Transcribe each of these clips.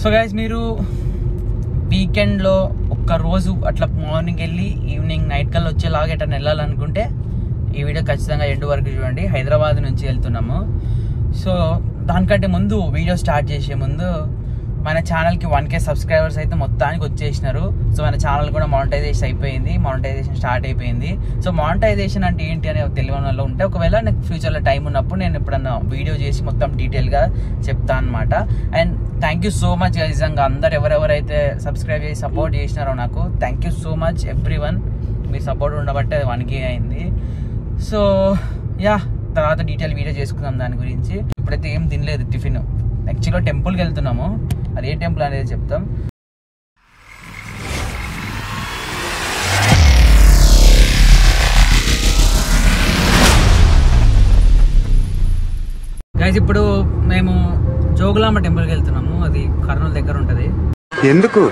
So guys, మీరు వీకెండ్లో ఒక్కరోజు అట్లా మార్నింగ్ వెళ్ళి ఈవినింగ్ నైట్ కల్లా వచ్చేలాగా ఎట్లా వెళ్ళాలనుకుంటే ఈ వీడియో ఖచ్చితంగా ఎండ్ వరకు చూడండి. హైదరాబాద్ నుంచి వెళ్తున్నాము. సో దానికంటే ముందు, వీడియో స్టార్ట్ చేసే ముందు, మన ఛానల్కి 1K సబ్స్క్రైబర్స్ అయితే మొత్తానికి వచ్చేసినారు. సో మన ఛానల్ కూడా మానిటైజేషన్ అయిపోయింది, మానిటైజేషన్ స్టార్ట్ అయిపోయింది. సో మానిటైజేషన్ అంటే ఏంటి అని తెలియని వాళ్ళు ఉంటే, ఒకవేళ నాకు ఫ్యూచర్లో టైం ఉన్నప్పుడు నేను ఎప్పుడన్నా వీడియో చేసి మొత్తం డీటెయిల్గా చెప్తాను అనమాట. And thank you so much నిజంగా అందరు ఎవరెవరైతే సబ్స్క్రైబ్ చేసి సపోర్ట్ చేసినారో నాకు thank you so much everyone. Me support ఉండబట్టే అది 1K అయింది. సో యా, తర్వాత డీటెయిల్ వీడియో చేసుకుందాం దాని గురించి. ఇప్పుడైతే ఏం తినలేదు టిఫిన్. యాక్చువల్గా టెంపుల్కి వెళ్తున్నాము, అది ఏ టెంపుల్ అనేది చెప్తాం. గైస్, ఇప్పుడు మేము జోగులాంబ టెంపుల్కి వెళ్తున్నాము. అది కర్నూలు దగ్గర ఉంటుంది. ఎందుకు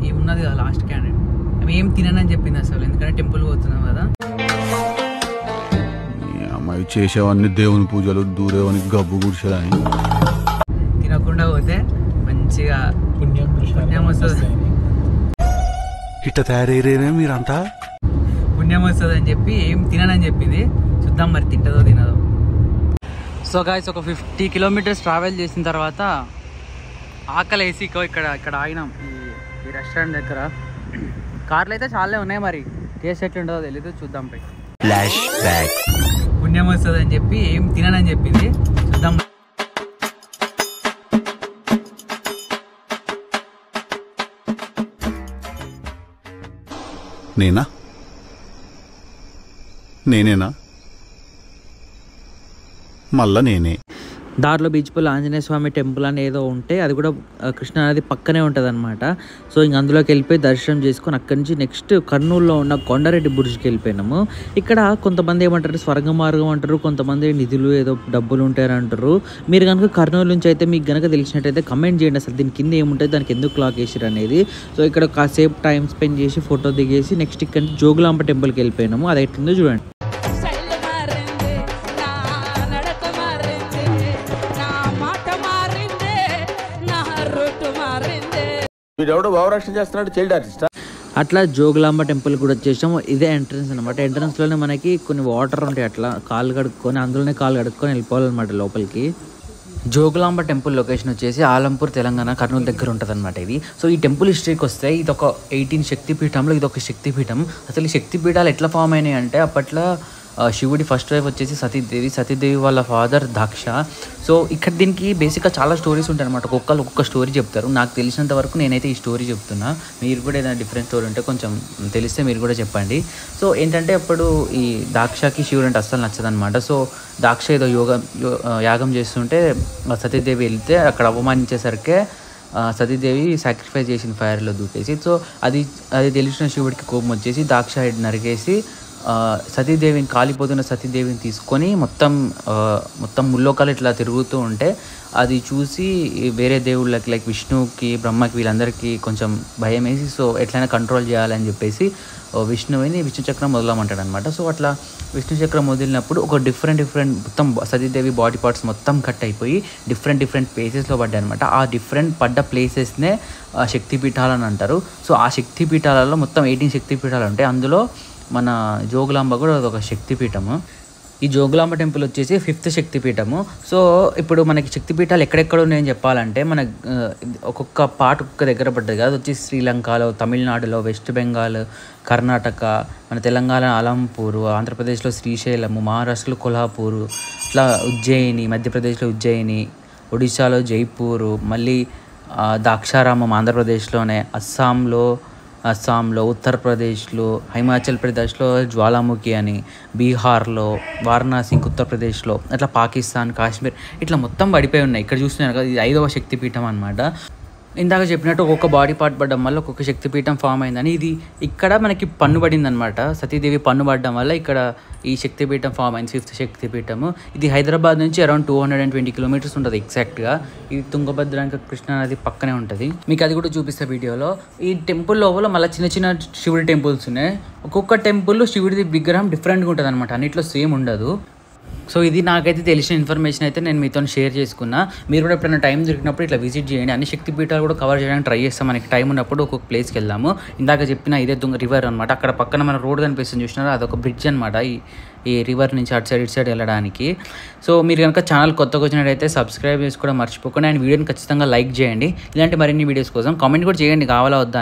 ఏమున్నది కదా లాస్ట్ క్యాండిడేట్ ఆమె ఏం తిననని చెప్పింది అసలు, ఎందుకంటే టెంపుల్ పోతున్నాం కదా. అమ్మాయి చేసేవన్నీ దేవుని పూజలు, దూరేవని గబ్బు గుడిసేదని తినకుండా పోతే మంచిగా పుణ్యం వస్తుంది, ఇట్ట తయారయ్యేనే మీరంతా. పుణ్యం వస్తుంది అని చెప్పి ఏం తిననని చెప్పింది. చూద్దాం మరి తింటదో తినదో. సో గాయస్, ఒక 50 కిలోమీటర్స్ ట్రావెల్ చేసిన తర్వాత ఆకలి వేసి ఇక్కడ ఆగినాం ఈ రెస్టారెంట్ దగ్గర. కార్లు అయితే చాలా ఉన్నాయి, మరి టేస్ట్ ఎట్లుంటుందో తెలీదు, చూద్దాం. పై ఫ్లాష్ బ్యాక్. పుణ్యం వస్తుంది అని చెప్పి ఏం తిననని చెప్పింది, చూద్దాం. నేనేనా మళ్ళా నేనే. దారిలో బీచ్పల్లి ఆంజనేయ స్వామి టెంపుల్ అని ఏదో ఉంటే, అది కూడా కృష్ణానది పక్కనే ఉంటుంది అనమాట. సో ఇంక అందులోకి వెళ్ళిపోయి దర్శనం చేసుకొని అక్కడి నుంచి నెక్స్ట్ కర్నూలులో ఉన్న కొండారెడ్డి బుర్జ్కి వెళ్ళిపోయినాము. ఇక్కడ కొంతమంది ఏమంటారు స్వర్గ మార్గం అంటారు, కొంతమంది నిధులు ఏదో డబ్బులు ఉంటాయని అంటారు. మీరు కనుక కర్నూలు నుంచి అయితే మీకు కనుక తెలిసినట్టయితే కమెంట్ చేయండి, అసలు దీని కింద ఏముంటుంది, దానికి ఎందుకు క్లాక్ వేసారు అనేది. సో ఇక్కడ కాసేపు టైం స్పెండ్ చేసి ఫోటో దిగేసి నెక్స్ట్ ఇక్కడ నుంచి జోగులాంబ టెంపుల్కి వెళ్ళిపోయినాము. అది ఎట్లుందో చూడండి. వీడెవడో భావరక్షణ చేస్తున్నాడు, చైల్డ్ ఆర్టిస్ట్. అట్లా జోగులాంబ టెంపుల్ కూడా వచ్చేసాము. ఇదే ఎంట్రన్స్ అనమాట. ఎంట్రన్స్లోనే మనకి కొన్ని వాటర్ ఉంటాయి, అట్లా కాళ్ళు కడుక్కొని అందులోనే కాళ్ళు కడుక్కొని వెళ్ళిపోవాలన్నమాట లోపలికి. జోగులాంబ టెంపుల్ లొకేషన్ వచ్చేసి ఆలంపూర్, తెలంగాణ, కర్నూలు దగ్గర ఉంటుంది అనమాట ఇది. సో ఈ టెంపుల్ హిస్టరీకి వస్తే ఇది ఒక 18 శక్తిపీఠంలో ఇది ఒక శక్తిపీఠం. అసలు ఈ శక్తిపీఠాలు ఎట్లా ఫామ్ అయినాయి అంటే, అప్పట్లో శివుడి ఫస్ట్ వైఫ్ వచ్చేసి సతీదేవి, సతీదేవి వాళ్ళ ఫాదర్ దాక్ష. సో ఇక్కడ దీనికి బేసిక్గా చాలా స్టోరీస్ ఉంటాయి అనమాట. ఒక్కొక్క స్టోరీ చెప్తారు. నాకు తెలిసినంత వరకు నేనైతే ఈ స్టోరీ చెప్తున్నా. మీరు కూడా ఏదైనా డిఫరెంట్ స్టోరీ ఉంటే కొంచెం తెలిస్తే మీరు కూడా చెప్పండి. సో ఏంటంటే అప్పుడు ఈ దాక్షకి శివుడు అంటే అస్సలు నచ్చదనమాట. సో దాక్ష ఏదో యాగం చేస్తుంటే సతీదేవి వెళ్తే అక్కడ అవమానించేసరికి సతీదేవి సాక్రిఫైస్ చేసిన ఫైర్లో దూకేసి. సో అది తెలిసిన శివుడికి కోపం వచ్చేసి దాక్ష హెడ్ నరికేసి సతీదేవిని, కాలిపోతున్న సతీదేవిని తీసుకొని మొత్తం ముల్లోకాలు ఇట్లా తిరుగుతూ ఉంటే అది చూసి వేరే దేవుళ్ళకి లైక్ విష్ణువుకి, బ్రహ్మకి, వీళ్ళందరికీ కొంచెం భయం వేసి సో ఎట్లయినా కంట్రోల్ చేయాలని చెప్పేసి విష్ణు చక్రం వదలమంటాడు అనమాట. సో అట్లా విష్ణు చక్రం వదిలినప్పుడు ఒక డిఫరెంట్ మొత్తం సతీదేవి బాడీ పార్ట్స్ మొత్తం కట్ అయిపోయి డిఫరెంట్ ప్లేసెస్లో పడ్డాయి అనమాట. ఆ డిఫరెంట్ పడ్డ ప్లేసెస్నే శక్తిపీఠాలు అని అంటారు. సో ఆ శక్తిపీఠాలలో మొత్తం 18 శక్తిపీఠాలు ఉంటాయి. అందులో మన జోగులాంబ కూడా అదొక శక్తిపీఠము. ఈ జోగులాంబ టెంపుల్ వచ్చేసి 5th శక్తిపీఠము. సో ఇప్పుడు మనకి శక్తిపీఠాలు ఎక్కడెక్కడ ఉన్నాయని చెప్పాలంటే, మన ఒక్కొక్క పార్ట్ ఒక్కొక్క దగ్గర పడ్డది కదా. అది వచ్చి శ్రీలంకలో, తమిళనాడులో, వెస్ట్ బెంగాల్, కర్ణాటక, మన తెలంగాణ అలంపూరు, ఆంధ్రప్రదేశ్లో శ్రీశైలము, మహారాష్ట్రలో కొల్హాపూరు, ఇట్లా ఉజ్జయిని, మధ్యప్రదేశ్లో ఉజ్జయిని, ఒడిశాలో జైపూరు, మళ్ళీ దాక్షారామం ఆంధ్రప్రదేశ్లోనే, అస్సాంలో, ఉత్తరప్రదేశ్లో, హిమాచల్ ప్రదేశ్లో జ్వాలాముఖి అని, బీహార్లో, వారణాసి ఉత్తరప్రదేశ్లో, అట్లా పాకిస్తాన్, కాశ్మీర్ ఇట్లా మొత్తం పడిపోయి ఉన్నాయి. ఇక్కడ చూస్తున్నారు కదా, ఇది 5వ శక్తిపీఠం అనమాట. ఇందాక చెప్పినట్టు ఒక్కొక్క బాడీ పార్ట్ పడడం వల్ల ఒక్కొక్క శక్తిపీఠం ఫామ్ అయిందని. ఇది ఇక్కడ మనకి పన్ను పడింది అనమాట. సతీదేవి పన్ను పడడం వల్ల ఇక్కడ ఈ శక్తిపీఠం ఫామ్ అయింది, 5th శక్తిపీఠము. ఇది హైదరాబాద్ నుంచి అరౌండ్ 220 కిలోమీటర్స్ ఉంటుంది ఎగ్జాక్ట్గా. ఇది తుంగభద్ర కృష్ణానది పక్కనే ఉంటుంది. మీకు అది కూడా చూపిస్తా వీడియోలో. ఈ టెంపుల్ లోపల మళ్ళీ చిన్న శివుడి టెంపుల్స్ ఉన్నాయి. ఒక్కొక్క టెంపుల్ శివుడిది విగ్రహం డిఫరెంట్గా ఉంటుంది అనమాట, అన్నిట్లో సేమ్ ఉండదు. సో ఇది నాకైతే తెలిసిన ఇన్ఫర్మేషన్ అయితే నేను మీతో షేర్ చేసుకున్నా. మీరు కూడా ఎప్పుడైనా టైం దొరికినప్పుడు ఇట్లా విజిట్ చేయండి. అన్ని శక్తిపీఠాలు కూడా కవర్ చేయడానికి ట్రై చేస్తాం. మనకి టైం ఉన్నప్పుడు ఒక్కొక్క ప్లేస్కి వెళ్దాము. ఇందాక చెప్పిన ఇదే తుంగ రివర్ అనమాట. అక్కడ పక్కన మన రోడ్ కనిపిస్తుంది చూసినారా, అదొక బ్రిడ్జ్ అనమాట. ఈ రివర్ నుంచి అటు సైడ్ వెళ్ళడానికి. సో మీరు కనుక ఛానల్ కొత్తగా వచ్చినట్టయితే సబ్స్క్రైబ్ చేసుకోవడం మర్చిపోకుండా, అండ్ వీడియోని ఖచ్చితంగా లైక్ చేయండి. ఇలాంటి మరిన్ని వీడియోస్ కోసం కామెంట్ కూడా చేయండి కావాలా వద్దా.